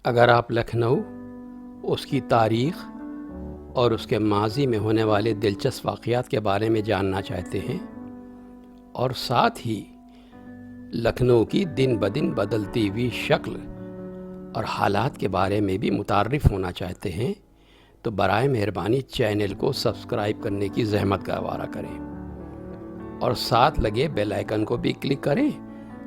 اگر آپ لکھنؤ، اس کی تاریخ اور اس کے ماضی میں ہونے والے دلچسپ واقعات کے بارے میں جاننا چاہتے ہیں اور ساتھ ہی لکھنؤ کی دن بدن بدلتی ہوئی شکل اور حالات کے بارے میں بھی متعارف ہونا چاہتے ہیں تو برائے مہربانی چینل کو سبسکرائب کرنے کی زحمت گوارا کریں اور ساتھ لگے بیل آئیکن کو بھی کلک کریں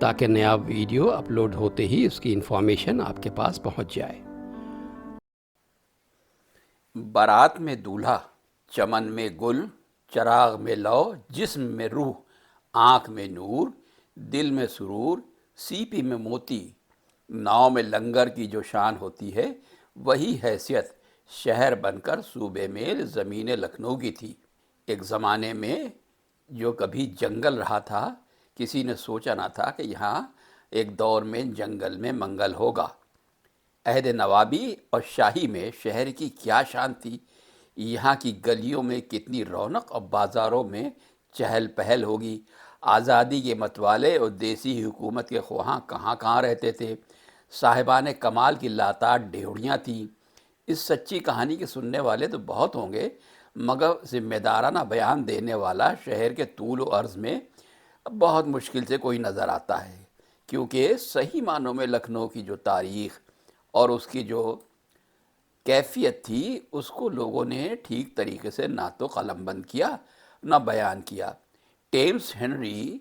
تاکہ نیا ویڈیو اپلوڈ ہوتے ہی اس کی انفارمیشن آپ کے پاس پہنچ جائے۔ بارات میں دولہا، چمن میں گل، چراغ میں لو، جسم میں روح، آنکھ میں نور، دل میں سرور، سیپی میں موتی، ناؤ میں لنگر کی جو شان ہوتی ہے، وہی حیثیت شہر بن کر صوبے میں زمین لکھنؤ کی تھی۔ ایک زمانے میں جو کبھی جنگل رہا تھا، کسی نے سوچا نہ تھا کہ یہاں ایک دور میں جنگل میں منگل ہوگا۔ عہد نوابی اور شاہی میں شہر کی کیا شان تھی، یہاں کی گلیوں میں کتنی رونق اور بازاروں میں چہل پہل ہوگی۔ آزادی کے متوالے اور دیسی حکومت کے خواہاں کہاں کہاں رہتے تھے، صاحبان کمال کی لاتعداد ڈھیوڑیاں تھیں۔ اس سچی کہانی کے سننے والے تو بہت ہوں گے، مگر ذمہ دارانہ بیان دینے والا شہر کے طول و عرض میں بہت مشکل سے کوئی نظر آتا ہے، کیونکہ صحیح معنوں میں لکھنؤ کی جو تاریخ اور اس کی جو کیفیت تھی، اس کو لوگوں نے ٹھیک طریقے سے نہ تو قلم بند کیا نہ بیان کیا۔ ٹیمس ہنری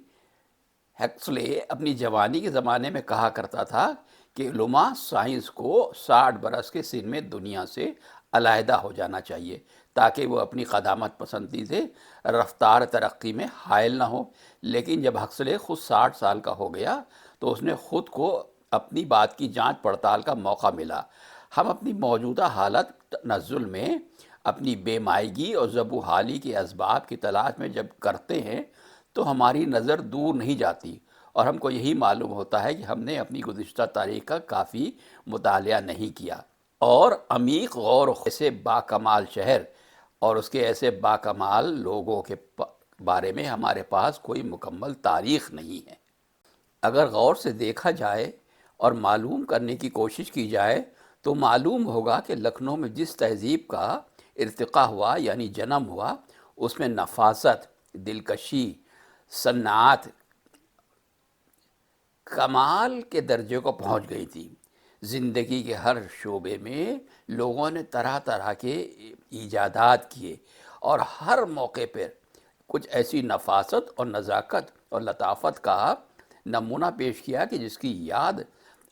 ہیکسلے اپنی جوانی کے زمانے میں کہا کرتا تھا کہ علماء سائنس کو 60 برس کے سن میں دنیا سے علیحدہ ہو جانا چاہیے تاکہ وہ اپنی قدامت پسندی سے رفتار ترقی میں حائل نہ ہو۔ لیکن جب ہکسلے خود 60 سال کا ہو گیا تو اس نے خود کو اپنی بات کی جانچ پڑتال کا موقع ملا۔ ہم اپنی موجودہ حالت تنزل میں اپنی بے مائگی اور زبوں حالی کے اسباب کی تلاش میں جب کرتے ہیں تو ہماری نظر دور نہیں جاتی اور ہم کو یہی معلوم ہوتا ہے کہ ہم نے اپنی گزشتہ تاریخ کا کافی مطالعہ نہیں کیا، اور عمیق غور ایسے باکمال شہر اور اس کے ایسے باکمال لوگوں کے بارے میں ہمارے پاس کوئی مکمل تاریخ نہیں ہے۔ اگر غور سے دیکھا جائے اور معلوم کرنے کی کوشش کی جائے تو معلوم ہوگا کہ لکھنؤ میں جس تہذیب کا ارتقاء ہوا یعنی جنم ہوا، اس میں نفاست، دلکشی، صنعت کمال کے درجے کو پہنچ گئی تھی۔ زندگی کے ہر شعبے میں لوگوں نے طرح طرح کے ایجادات کیے اور ہر موقع پر کچھ ایسی نفاست اور نزاکت اور لطافت کا نمونہ پیش کیا کہ جس کی یاد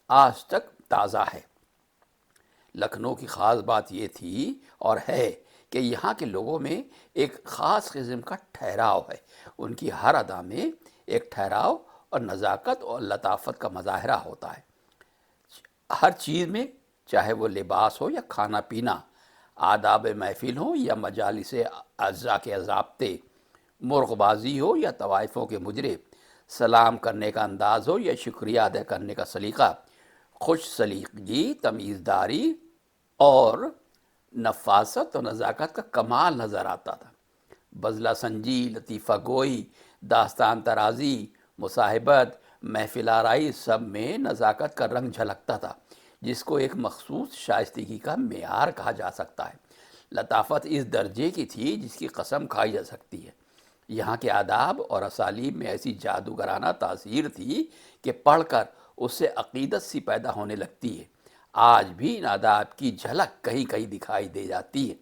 آج تک تازہ ہے۔ لکھنؤ کی خاص بات یہ تھی اور ہے کہ یہاں کے لوگوں میں ایک خاص قسم کا ٹھہراؤ ہے۔ ان کی ہر ادا میں ایک ٹھہراؤ اور نزاکت اور لطافت کا مظاہرہ ہوتا ہے۔ ہر چیز میں، چاہے وہ لباس ہو یا کھانا پینا، آداب محفل ہو یا مجالس اعضاء کے ضابطے، مرغ بازی ہو یا طوائفوں کے مجرے، سلام کرنے کا انداز ہو یا شکریہ ادا کرنے کا سلیقہ، خوش سلیقگی، تمیزداری اور نفاست اور نزاکت کا کمال نظر آتا تھا۔ بزلہ سنجی، لطیفہ گوئی، داستان ترازی، مصاحبت، محفل آرائی، سب میں نزاکت کا رنگ جھلکتا تھا جس کو ایک مخصوص شائستگی کا معیار کہا جا سکتا ہے۔ لطافت اس درجے کی تھی جس کی قسم کھائی جا سکتی ہے۔ یہاں کے آداب اور اسالیب میں ایسی جادوگرانہ تاثیر تھی کہ پڑھ کر اس سے عقیدت سی پیدا ہونے لگتی ہے۔ آج بھی ان آداب کی جھلک کہیں کہیں دکھائی دے جاتی ہے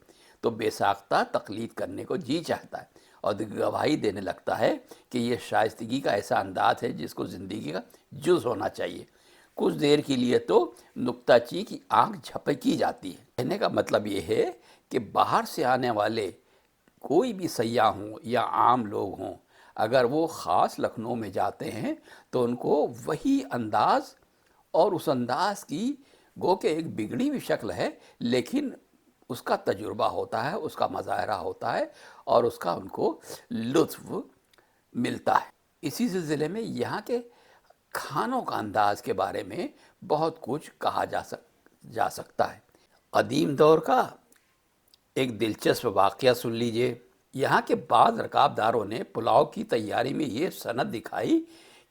تو بے ساختہ تقلید کرنے کو جی چاہتا ہے اور گواہی دینے لگتا ہے کہ یہ شائستگی کا ایسا انداز ہے جس کو زندگی کا جز ہونا چاہیے۔ کچھ دیر کے لیے تو نکتہ چی کی آنکھ جھپکی جاتی ہے۔ کہنے کا مطلب یہ ہے کہ باہر سے آنے والے کوئی بھی سیاح ہوں یا عام لوگ ہوں، اگر وہ خاص لکھنؤ میں جاتے ہیں تو ان کو وہی انداز اور اس انداز کی گو کہ ایک بگڑی ہوئی شکل ہے لیکن اس کا تجربہ ہوتا ہے، اس کا مظاہرہ ہوتا ہے اور اس کا ان کو لطف ملتا ہے۔ اسی سلسلے میں یہاں کے کھانوں کا انداز کے بارے میں بہت کچھ کہا جا سکتا ہے۔ قدیم دور کا ایک دلچسپ واقعہ سن لیجئے۔ یہاں کے بعض رکابداروں نے پلاؤ کی تیاری میں یہ صنعت دکھائی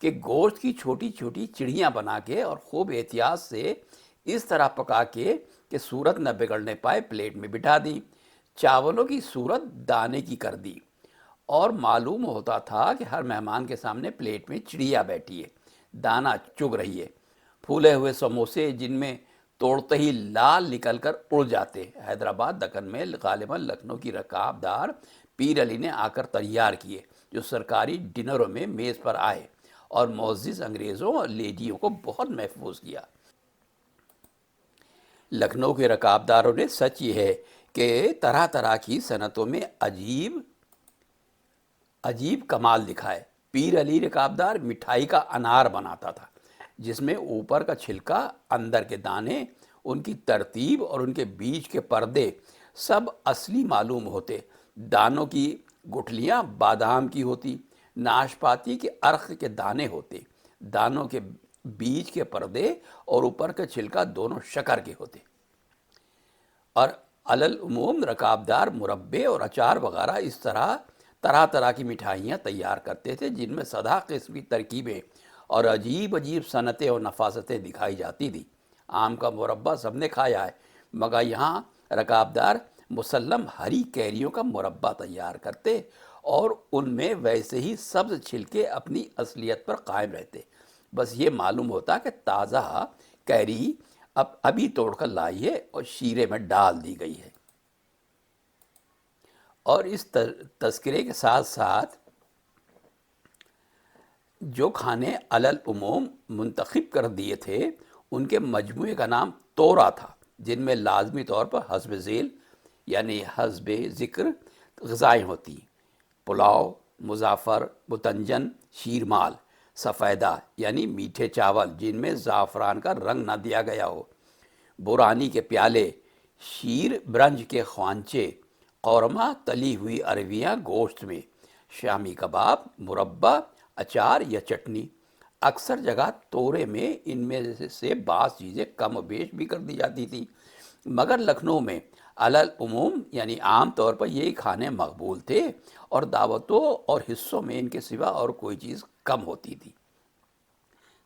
کہ گوشت کی چھوٹی چھوٹی چڑیاں بنا کے اور خوب احتیاط سے اس طرح پکا کے کہ صورت نہ بگڑنے پائے پلیٹ میں بٹھا دی۔ چاولوں کی صورت دانے کی کر دی، اور معلوم ہوتا تھا کہ ہر مہمان کے سامنے پلیٹ میں چڑیا بیٹھی ہے، دانہ چگ رہی ہے۔ پھولے ہوئے سموسے جن میں توڑتے ہی لال نکل کر اڑ جاتے، حیدرآباد دکن میں غالباً لکھنؤ کی رکابدار پیر علی نے آ کر تیار کیے، جو سرکاری ڈنروں میں میز پر آئے اور معزز انگریزوں اور لیڈیوں کو بہت محفوظ کیا۔ لکھنؤ کے رکابداروں نے سچ یہ ہے کہ طرح طرح کی صنعتوں میں عجیب کمال دکھائے۔ پیر علی رکابدار مٹھائی کا انار بناتا تھا، جس میں اوپر کا چھلکا، اندر کے دانے، ان کی ترتیب اور ان کے بیچ کے پردے سب اصلی معلوم ہوتے۔ دانوں کی گٹھلیاں بادام کی ہوتی، ناشپاتی کے ارخ کے دانے ہوتے، دانوں کے بیچ کے پردے اور اوپر کا چھلکا دونوں شکر کے ہوتے، اور العموم رکابدار مربے اور اچار وغیرہ اس طرح طرح کی مٹھائیاں تیار کرتے تھے، جن میں سدھا قسم کی ترکیبیں اور عجیب صنعتیں اور نفاستیں دکھائی جاتی تھی۔ آم کا مربہ سب نے کھایا ہے، مگر یہاں رکابدار مسلم ہری کیریوں کا مربہ تیار کرتے اور ان میں ویسے ہی سبز چھلکے اپنی اصلیت پر قائم رہتے۔ بس یہ معلوم ہوتا کہ تازہ کیری ابھی توڑ کر لائی ہے اور شیرے میں ڈال دی گئی ہے۔ اور اس تذکرے کے ساتھ ساتھ جو کھانے العموم منتخب کر دیے تھے ان کے مجموعے کا نام تورا تھا، جن میں لازمی طور پر حسب ذیل یعنی حسب ذکر غذائیں ہوتی: پلاؤ، مظافر، متنجن، شیرمال، سفیدہ یعنی میٹھے چاول جن میں زعفران کا رنگ نہ دیا گیا ہو، بورانی کے پیالے، شیر برنج کے خوانچے، قورمہ تلی ہوئی ارویاں گوشت میں، شامی کباب، مربہ، اچار یا چٹنی۔ اکثر جگہ تورے میں ان میں سے بعض چیزیں کم و بیش بھی کر دی جاتی تھی، مگر لکھنؤ میں العموم یعنی عام طور پر یہی کھانے مقبول تھے، اور دعوتوں اور حصوں میں ان کے سوا اور کوئی چیز کم ہوتی تھی۔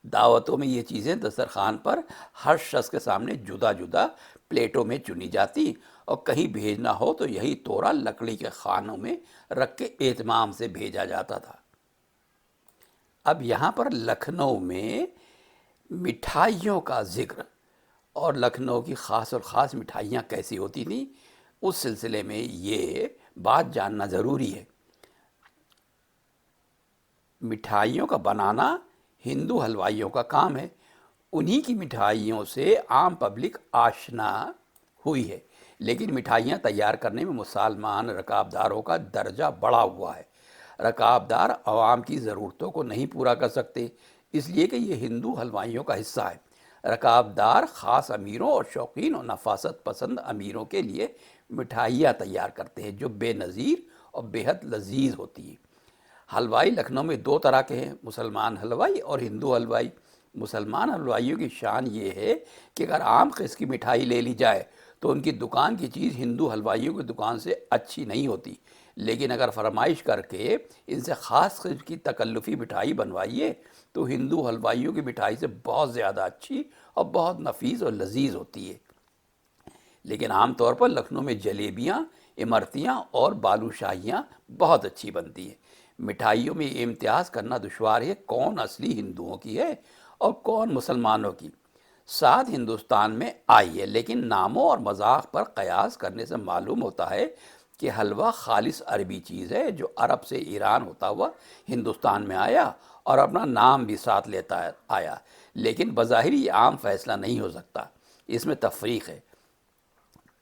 دعوتوں میں یہ چیزیں دسترخوان پر ہر شخص کے سامنے جدا جدا پلیٹوں میں چنی جاتی، اور کہیں بھیجنا ہو تو یہی تورا لکڑی کے خانوں میں رکھ کے اہتمام سے بھیجا جاتا تھا۔ اب یہاں پر لکھنؤ میں مٹھائیوں کا ذکر اور لکھنؤ کی خاص اور خاص مٹھائیاں کیسی ہوتی تھیں، اس سلسلے میں یہ بات جاننا ضروری ہے۔ مٹھائیوں کا بنانا ہندو حلوائیوں کا کام ہے، انہی کی مٹھائیوں سے عام پبلک آشنا ہوئی ہے، لیکن مٹھائیاں تیار کرنے میں مسلمان رکابداروں کا درجہ بڑھا ہوا ہے۔ رکابدار عوام کی ضرورتوں کو نہیں پورا کر سکتے، اس لیے کہ یہ ہندو حلوائیوں کا حصہ ہے۔ رکابدار خاص امیروں اور شوقین اور نفاست پسند امیروں کے لیے مٹھائیاں تیار کرتے ہیں جو بے نظیر اور بہت لذیذ ہوتی ہیں۔ حلوائی لکھنؤ میں دو طرح کے ہیں، مسلمان حلوائی اور ہندو حلوائی۔ مسلمان حلوائیوں کی شان یہ ہے کہ اگر عام قسم کی مٹھائی لے لی جائے تو ان کی دکان کی چیز ہندو حلوائیوں کی دکان سے اچھی نہیں ہوتی، لیکن اگر فرمائش کر کے ان سے خاص قسم کی تکلفی مٹھائی بنوائیے تو ہندو حلوائیوں کی مٹھائی سے بہت زیادہ اچھی اور بہت نفیس اور لذیذ ہوتی ہے۔ لیکن عام طور پر لکھنؤ میں جلیبیاں، امرتیاں اور بالو شاہیاں بہت اچھی بنتی ہیں۔ مٹھائیوں میں یہ امتیاز کرنا دشوار ہے کون اصلی ہندوؤں کی ہے اور کون مسلمانوں کی۔ ساتھ ہندوستان میں آئی ہے، لیکن ناموں اور مذاق پر قیاس کرنے سے معلوم ہوتا ہے کہ حلوہ خالص عربی چیز ہے جو عرب سے ایران ہوتا ہوا ہندوستان میں آیا اور اپنا نام بھی ساتھ لیتا آیا، لیکن بظاہر یہ عام فیصلہ نہیں ہو سکتا، اس میں تفریق ہے۔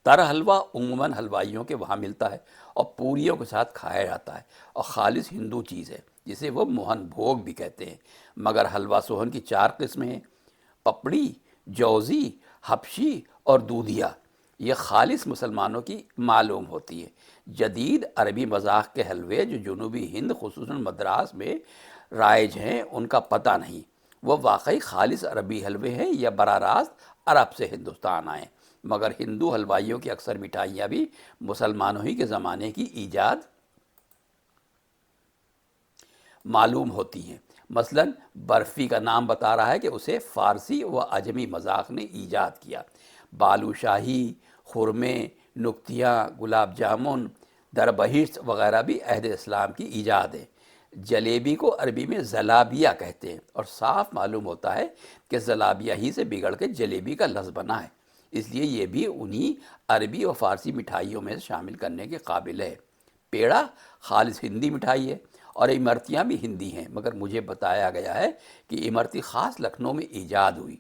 تر حلوہ عموماً حلوائیوں کے وہاں ملتا ہے اور پوریوں کے ساتھ کھایا جاتا ہے اور خالص ہندو چیز ہے جسے وہ موہن بھوگ بھی کہتے ہیں، مگر حلوہ سوہن کی 4 قسمیں ہیں: پپڑی، جوزی، حبشی اور دودھیا۔ یہ خالص مسلمانوں کی معلوم ہوتی ہے۔ جدید عربی مذاق کے حلوے جو جنوبی ہند خصوصاً مدراس میں رائج ہیں ان کا پتہ نہیں، وہ واقعی خالص عربی حلوے ہیں یا براہ راست عرب سے ہندوستان آئے، مگر ہندو حلوائیوں کی اکثر مٹھائیاں بھی مسلمانوں ہی کے زمانے کی ایجاد معلوم ہوتی ہیں۔ مثلا برفی کا نام بتا رہا ہے کہ اسے فارسی و عجمی مذاق نے ایجاد کیا۔ بالو شاہی، خرمے، نکتیاں، گلاب جامن، دربہشت وغیرہ بھی عہد اسلام کی ایجاد ہے۔ جلیبی کو عربی میں زلابیہ کہتے ہیں، اور صاف معلوم ہوتا ہے کہ زلابیہ ہی سے بگڑ کے جلیبی کا لفظ بنا ہے، اس لیے یہ بھی انہی عربی اور فارسی مٹھائیوں میں شامل کرنے کے قابل ہے۔ پیڑا خالص ہندی مٹھائی ہے، اور امرتیاں بھی ہندی ہیں، مگر مجھے بتایا گیا ہے کہ امرتی خاص لکھنؤ میں ایجاد ہوئی۔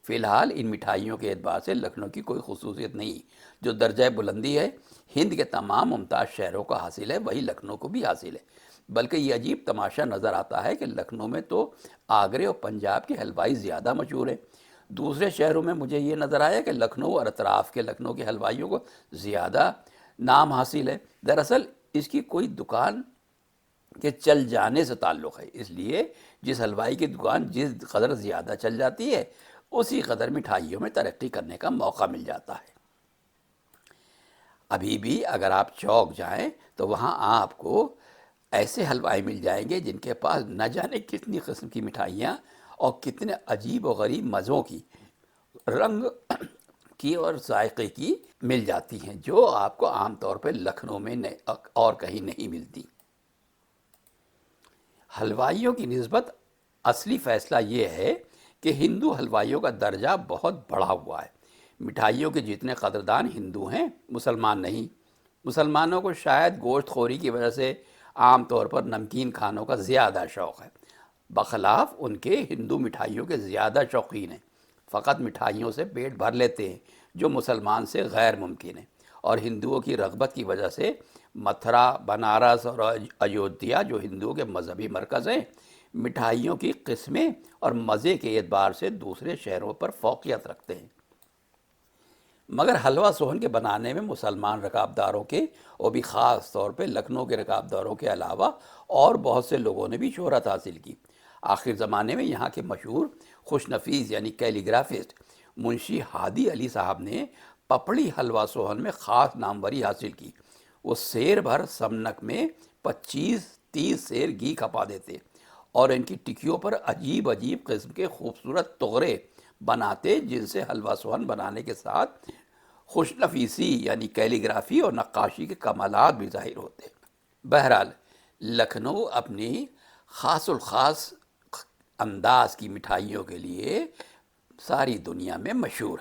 فی الحال ان مٹھائیوں کے اعتبار سے لکھنؤ کی کوئی خصوصیت نہیں، جو درجہ بلندی ہے ہند کے تمام ممتاز شہروں کا حاصل ہے، وہی لکھنؤ کو بھی حاصل ہے۔ بلکہ یہ عجیب تماشا نظر آتا ہے کہ لکھنؤ میں تو آگرے اور پنجاب کے حلوائی زیادہ مشہور ہیں، دوسرے شہروں میں مجھے یہ نظر آیا کہ لکھنؤ اور اطراف کے لکھنؤ کے حلوائیوں کو زیادہ نام حاصل ہے۔ دراصل اس کی کوئی دکان کے چل جانے سے تعلق ہے، اس لیے جس حلوائی کی دکان جس قدر زیادہ چل جاتی ہے اسی قدر مٹھائیوں میں ترقی کرنے کا موقع مل جاتا ہے۔ ابھی بھی اگر آپ چوک جائیں تو وہاں آپ کو ایسے حلوائی مل جائیں گے جن کے پاس نہ جانے کتنی قسم کی مٹھائیاں اور کتنے عجیب و غریب مزوں کی، رنگ کی اور ذائقے کی مل جاتی ہیں، جو آپ کو عام طور پہ لکھنؤ میں اور کہیں نہیں ملتی۔ حلوائیوں کی نسبت اصلی فیصلہ یہ ہے کہ ہندو حلوائیوں کا درجہ بہت بڑھا ہوا ہے۔ مٹھائیوں کے جتنے قدردان ہندو ہیں، مسلمان نہیں۔ مسلمانوں کو شاید گوشت خوری کی وجہ سے عام طور پر نمکین کھانوں کا زیادہ شوق ہے، بخلاف ان کے ہندو مٹھائیوں کے زیادہ شوقین ہیں، فقط مٹھائیوں سے پیٹ بھر لیتے ہیں، جو مسلمان سے غیر ممکن ہے۔ اور ہندوؤں کی رغبت کی وجہ سے متھرا، بنارس اور ایودھیا، جو ہندوؤں کے مذہبی مرکز ہیں، مٹھائیوں کی قسمیں اور مزے کے اعتبار سے دوسرے شہروں پر فوقیت رکھتے ہیں۔ مگر حلوہ سوہن کے بنانے میں مسلمان رکابداروں کے، اور بھی خاص طور پہ لکھنؤ کے رکابداروں کے علاوہ اور بہت سے لوگوں نے بھی شہرت حاصل کی۔ آخر زمانے میں یہاں کے مشہور خوش نفیس یعنی کیلیگرافسٹ منشی ہادی علی صاحب نے پپڑی حلوہ سوہن میں خاص ناموری حاصل کی۔ وہ سیر بھر سمنک میں 25-30 سیر گھی کھپا دیتے، اور ان کی ٹکیوں پر عجیب عجیب قسم کے خوبصورت تغرے بناتے، جن سے حلوہ سوہن بنانے کے ساتھ خوش نفیسی یعنی کیلیگرافی اور نقاشی کے کمالات بھی ظاہر ہوتے۔ بہرحال لکھنؤ اپنی خاص الخاص انداز کی مٹھائیوں کے لیے ساری دنیا میں مشہور ہے۔